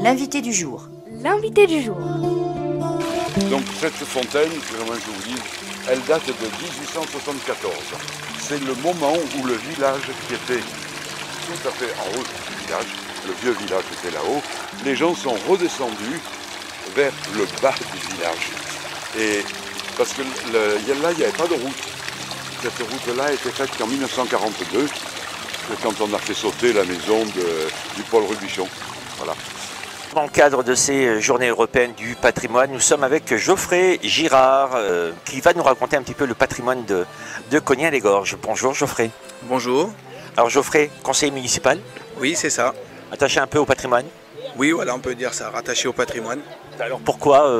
L'invité du jour. L'invité du jour. Donc cette fontaine, comment je vous dis, elle date de 1874. C'est le moment où le village qui était tout à fait en haut du village, le vieux village était là-haut, les gens sont redescendus vers le bas du village. Et parce que là, il n'y avait pas de route. Cette route-là a été faite qu'en 1942, quand on a fait sauter la maison du Paul Rubichon. Voilà. Dans le cadre de ces journées européennes du patrimoine, nous sommes avec Geoffrey Girard qui va nous raconter un petit peu le patrimoine de Cognat-les-Gorges. Bonjour Geoffrey. Bonjour. Alors Geoffrey, conseiller municipal. Oui, c'est ça. Attaché un peu au patrimoine. Oui, voilà, on peut dire ça, rattaché au patrimoine. Alors pourquoi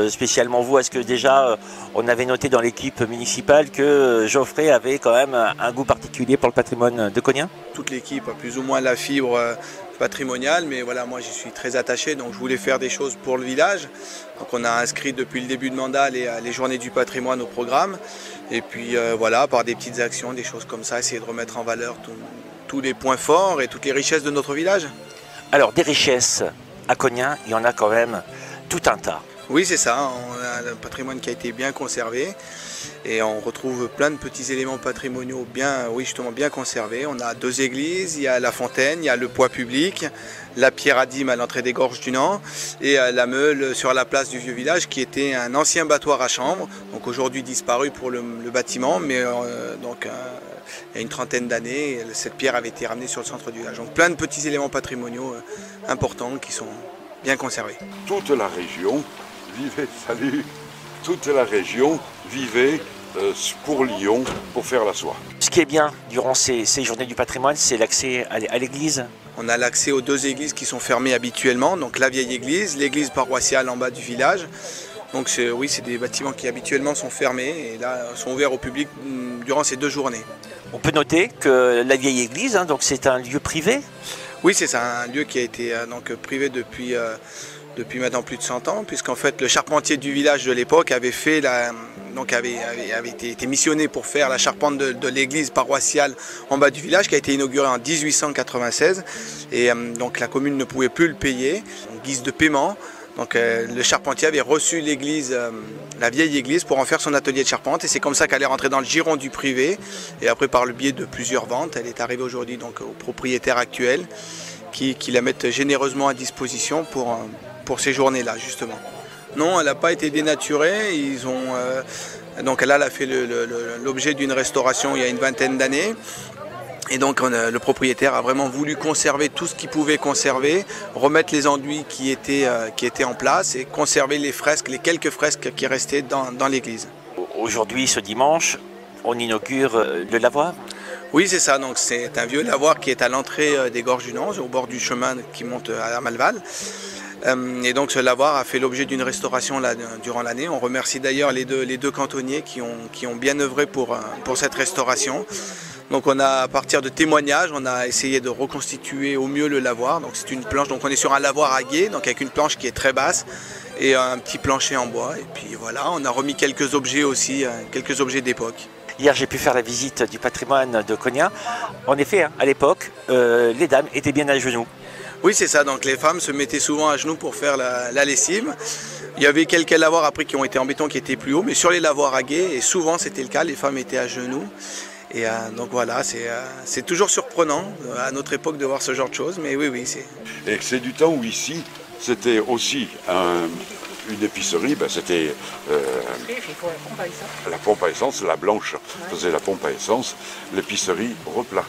spécialement vous? Est-ce que déjà on avait noté dans l'équipe municipale que Geoffrey avait quand même un goût particulier pour le patrimoine de Cognat? Toute l'équipe a plus ou moins la fibre patrimoniale, mais voilà, moi j'y suis très attaché, donc je voulais faire des choses pour le village. Donc on a inscrit depuis le début de mandat les journées du patrimoine au programme. Et puis voilà, par des petites actions, des choses comme ça, essayer de remettre en valeur tous les points forts et toutes les richesses de notre village. Alors des richesses à Cognat, il y en a quand même tout un tas. Oui, c'est ça, on a un patrimoine qui a été bien conservé et on retrouve plein de petits éléments patrimoniaux bien conservés. On a 2 églises, il y a la fontaine, il y a le poids public, la pierre à dîme à l'entrée des Gorges du Nant et la meule sur la place du vieux village qui était un ancien battoir à chanvre, donc aujourd'hui disparu pour le bâtiment, mais il y a une trentaine d'années, cette pierre avait été ramenée sur le centre du village. Donc plein de petits éléments patrimoniaux importants qui sont bien conservés. Toute la région vivait pour Lyon pour faire la soie. Ce qui est bien durant ces journées du patrimoine, c'est l'accès à l'église. On a l'accès aux 2 églises qui sont fermées habituellement, donc la vieille église, l'église paroissiale en bas du village. Donc oui, c'est des bâtiments qui habituellement sont fermés et là sont ouverts au public durant ces 2 journées. On peut noter que la vieille église, donc c'est un lieu privé. Oui, c'est ça, un lieu qui a été privé depuis maintenant plus de 100 ans, puisqu'en fait le charpentier du village de l'époque avait été missionné pour faire la charpente de l'église paroissiale en bas du village, qui a été inaugurée en 1896. Et donc la commune ne pouvait plus le payer en guise de paiement. Donc le charpentier avait reçu l'église, la vieille église, pour en faire son atelier de charpente, et c'est comme ça qu'elle est rentrée dans le giron du privé. Et après, par le biais de plusieurs ventes, elle est arrivée aujourd'hui donc au propriétaire actuel qui la mettent généreusement à disposition pour ces journées-là, justement. Non, elle n'a pas été dénaturée. Donc elle a fait l'objet d'une restauration il y a une vingtaine d'années. Et donc le propriétaire a vraiment voulu conserver tout ce qu'il pouvait conserver, remettre les enduits qui étaient en place et conserver les quelques fresques qui restaient dans l'église. Aujourd'hui, ce dimanche, on inaugure le lavoir. Oui, c'est ça. Donc c'est un vieux lavoir qui est à l'entrée des Gorges du Nant, au bord du chemin qui monte à Malval. Et donc ce lavoir a fait l'objet d'une restauration durant l'année. On remercie d'ailleurs les deux cantonniers qui ont bien œuvré pour cette restauration. Donc à partir de témoignages, on a essayé de reconstituer au mieux le lavoir. Donc c'est une planche, donc on est sur un lavoir à guet, donc avec une planche qui est très basse et un petit plancher en bois. Et puis voilà, on a remis quelques objets aussi, quelques objets d'époque. Hier, j'ai pu faire la visite du patrimoine de Cognat. En effet, à l'époque, les dames étaient bien à genoux. Oui, c'est ça. Donc les femmes se mettaient souvent à genoux pour faire la lessive. Il y avait quelques lavoirs après qui ont été en béton qui étaient plus hauts, mais sur les lavoirs à guet, et souvent c'était le cas, les femmes étaient à genoux. Et donc voilà, c'est toujours surprenant à notre époque de voir ce genre de choses, mais oui. Et c'est du temps où ici, c'était aussi une épicerie, c'était la pompe à essence, la blanche faisait la pompe à essence, l'épicerie Replat.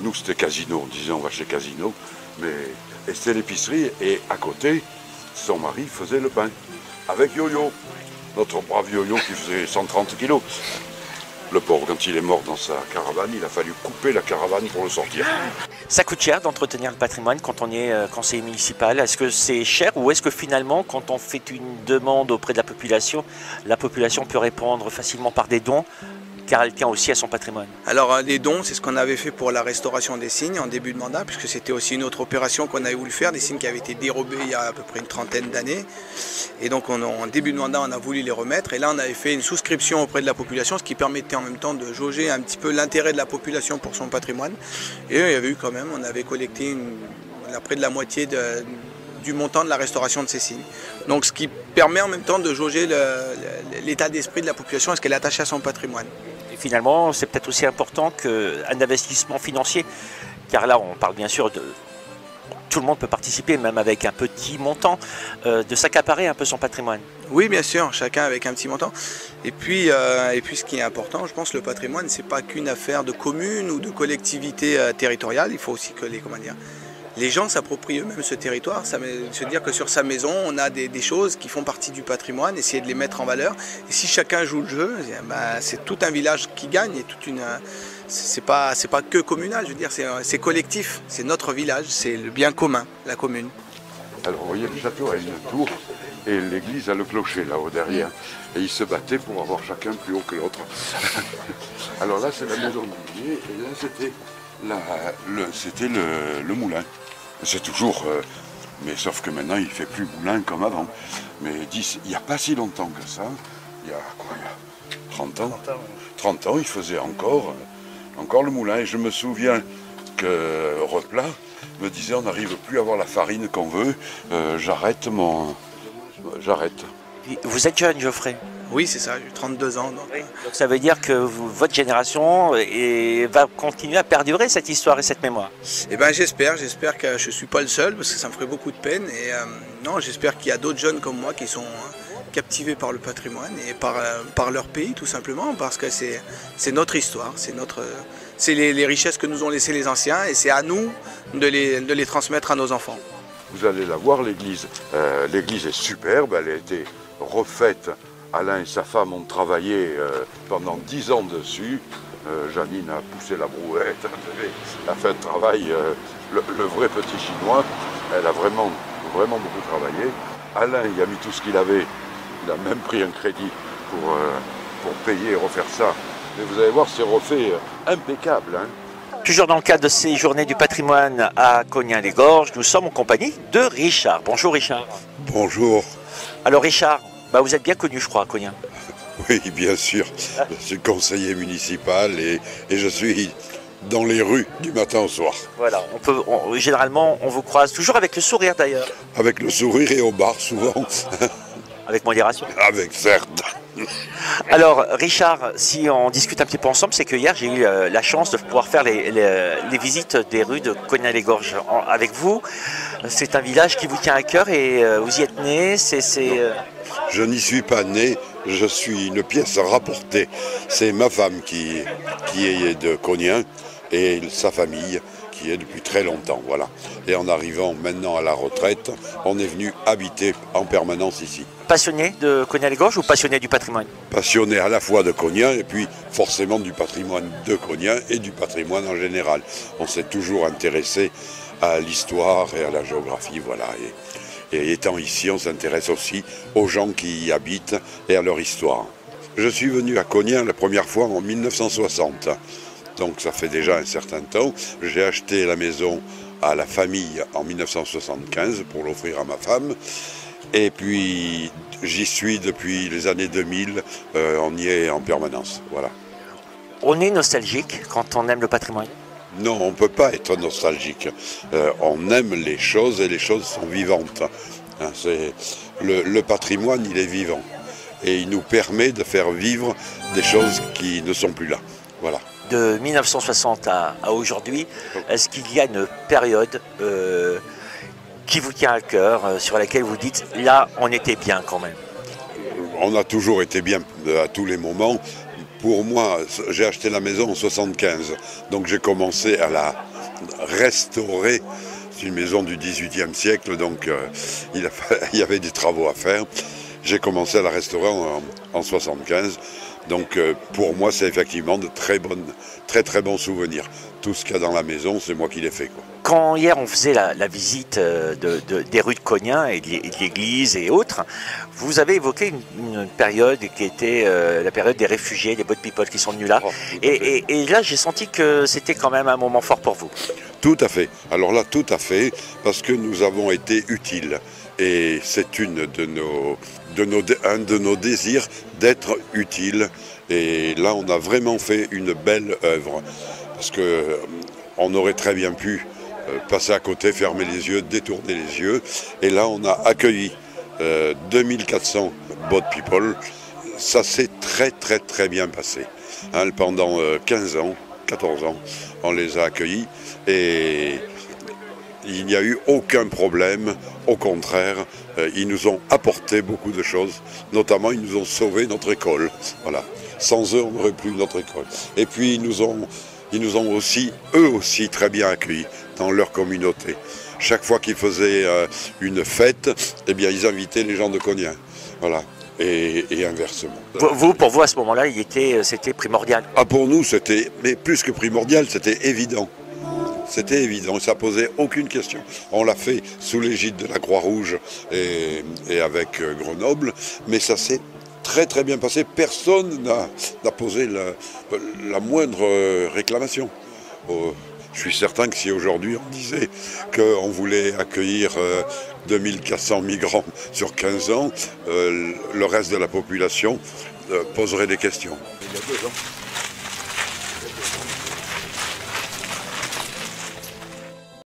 Nous c'était Casino, on disait on va chez Casino, et c'était l'épicerie, et à côté, son mari faisait le pain, avec Yo-Yo, notre brave Yo-Yo qui faisait 130 kilos. Le pauvre, quand il est mort dans sa caravane, il a fallu couper la caravane pour le sortir. Ça coûte cher d'entretenir le patrimoine quand on est conseiller municipal. Est-ce que c'est cher ou est-ce que finalement, quand on fait une demande auprès de la population peut répondre facilement par des dons, car elle tient aussi à son patrimoine? Alors les dons, c'est ce qu'on avait fait pour la restauration des signes en début de mandat, puisque c'était aussi une autre opération qu'on avait voulu faire, des signes qui avaient été dérobés il y a à peu près une trentaine d'années. Et donc en début de mandat, on a voulu les remettre. Et là, on avait fait une souscription auprès de la population, ce qui permettait en même temps de jauger un petit peu l'intérêt de la population pour son patrimoine. Et il y avait eu quand même, on avait collecté près de la moitié du montant de la restauration de ces signes. Donc ce qui permet en même temps de jauger l'état d'esprit de la population, est-ce qu'elle est attachée à son patrimoine. Et finalement, c'est peut-être aussi important qu'un investissement financier, car là, on parle bien sûr de... Tout le monde peut participer, même avec un petit montant, de s'accaparer un peu son patrimoine. Oui, bien sûr, chacun avec un petit montant. Et puis ce qui est important, je pense, le patrimoine, c'est pas qu'une affaire de commune ou de collectivité territoriale. Il faut aussi que les gens s'approprient eux-mêmes ce territoire, se dire que sur sa maison, on a des choses qui font partie du patrimoine, essayer de les mettre en valeur. Et si chacun joue le jeu, c'est tout un village qui gagne et toute une... C'est pas que communal, je veux dire, c'est collectif, c'est notre village, c'est le bien commun, la commune. Alors vous voyez, le château a une tour et l'église a le clocher là-haut derrière. Et ils se battaient pour avoir chacun plus haut que l'autre. Alors là, c'est la maison de Didier et là, c'était le moulin. C'est toujours... mais sauf que maintenant, il ne fait plus moulin comme avant. Mais il n'y a pas si longtemps que ça, il y a 30 ans 30 ans, il faisait encore le moulin. Et je me souviens que Replat me disait, on n'arrive plus à avoir la farine qu'on veut, j'arrête. Vous êtes jeune, Geoffrey? Oui, c'est ça, j'ai 32 ans. Donc ça veut dire que votre génération va continuer à perdurer cette histoire et cette mémoire. Eh ben, j'espère que je ne suis pas le seul, parce que ça me ferait beaucoup de peine. Et non, j'espère qu'il y a d'autres jeunes comme moi qui sont captivés par le patrimoine et par leur pays, tout simplement, parce que c'est notre histoire, c'est les richesses que nous ont laissées les anciens, et c'est à nous de les transmettre à nos enfants. Vous allez la voir, l'église. L'église est superbe, elle a été refaite. Alain et sa femme ont travaillé pendant 10 ans dessus. Janine a poussé la brouette, elle a fait un travail, le vrai petit chinois. Elle a vraiment beaucoup travaillé. Alain, il a mis tout ce qu'il avait. Il a même pris un crédit pour payer et refaire ça. Mais vous allez voir, c'est refait impeccable. Hein. Toujours dans le cadre de ces journées du patrimoine à Cognien-les-Gorges, nous sommes en compagnie de Richard. Bonjour Richard. Bonjour. Alors Richard, vous êtes bien connu je crois à Cognin. Oui, bien sûr. Je suis conseiller municipal et je suis dans les rues du matin au soir. Voilà, généralement on vous croise toujours avec le sourire d'ailleurs. Avec le sourire et au bar souvent. Avec modération. Avec certes. Alors Richard, si on discute un petit peu ensemble, c'est que hier j'ai eu la chance de pouvoir faire les visites des rues de Cognien-les-Gorges avec vous. C'est un village qui vous tient à cœur et vous y êtes né. Je n'y suis pas né, je suis une pièce rapportée. C'est ma femme qui est de Cognin et sa famille qui est depuis très longtemps. Voilà. Et en arrivant maintenant à la retraite, on est venu habiter en permanence ici. Passionné de Cognien-les-Gorges ou passionné du patrimoine? Passionné à la fois de Cognin et puis forcément du patrimoine de Cognin et du patrimoine en général. On s'est toujours intéressé à l'histoire et à la géographie, voilà. Et étant ici, on s'intéresse aussi aux gens qui y habitent et à leur histoire. Je suis venu à Cognin la première fois en 1960, donc ça fait déjà un certain temps. J'ai acheté la maison à la famille en 1975 pour l'offrir à ma femme. Et puis j'y suis depuis les années 2000, on y est en permanence, voilà. On est nostalgique quand on aime le patrimoine? Non, on ne peut pas être nostalgique. On aime les choses et les choses sont vivantes. Hein, le patrimoine, il est vivant. Et il nous permet de faire vivre des choses qui ne sont plus là. Voilà. De 1960 à aujourd'hui, est-ce qu'il y a une période qui vous tient à cœur, sur laquelle vous dites, là, on était bien quand même? On a toujours été bien à tous les moments. Pour moi, j'ai acheté la maison en 75, donc j'ai commencé à la restaurer. C'est une maison du XVIIIe siècle, donc il y avait des travaux à faire. J'ai commencé à la restaurer en 75, donc pour moi, c'est effectivement de très bons souvenirs. Tout ce qu'il y a dans la maison, c'est moi qui l'ai fait, quoi. Quand hier on faisait la visite des rues de Cognin et de l'église et autres, vous avez évoqué une période qui était la période des réfugiés, des boat people qui sont venus là. Et là j'ai senti que c'était quand même un moment fort pour vous. Tout à fait. Alors là, tout à fait, parce que nous avons été utiles. Et c'est un de nos désirs d'être utiles. Et là, on a vraiment fait une belle œuvre. Parce qu'on aurait très bien pu passer à côté, fermer les yeux, détourner les yeux. Et là, on a accueilli 2400 boat people. Ça s'est très bien passé. Hein, pendant 15 ans, 14 ans, on les a accueillis et il n'y a eu aucun problème. Au contraire, ils nous ont apporté beaucoup de choses. Notamment, ils nous ont sauvé notre école. Voilà. Sans eux, on n'aurait plus notre école. Et puis, ils nous ont aussi, eux aussi, très bien accueillis dans leur communauté. Chaque fois qu'ils faisaient une fête, eh bien, ils invitaient les gens de Cognien. Voilà. Et inversement. Pour vous, à ce moment-là, c'était primordial? Ah, pour nous, c'était, mais plus que primordial, c'était évident. C'était évident, ça posait aucune question. On l'a fait sous l'égide de la Croix-Rouge et avec Grenoble, mais ça s'est très bien passé. Personne n'a posé la moindre réclamation. Je suis certain que si aujourd'hui on disait qu'on voulait accueillir 2400 migrants sur 15 ans, le reste de la population poserait des questions. Il y a 2 ans.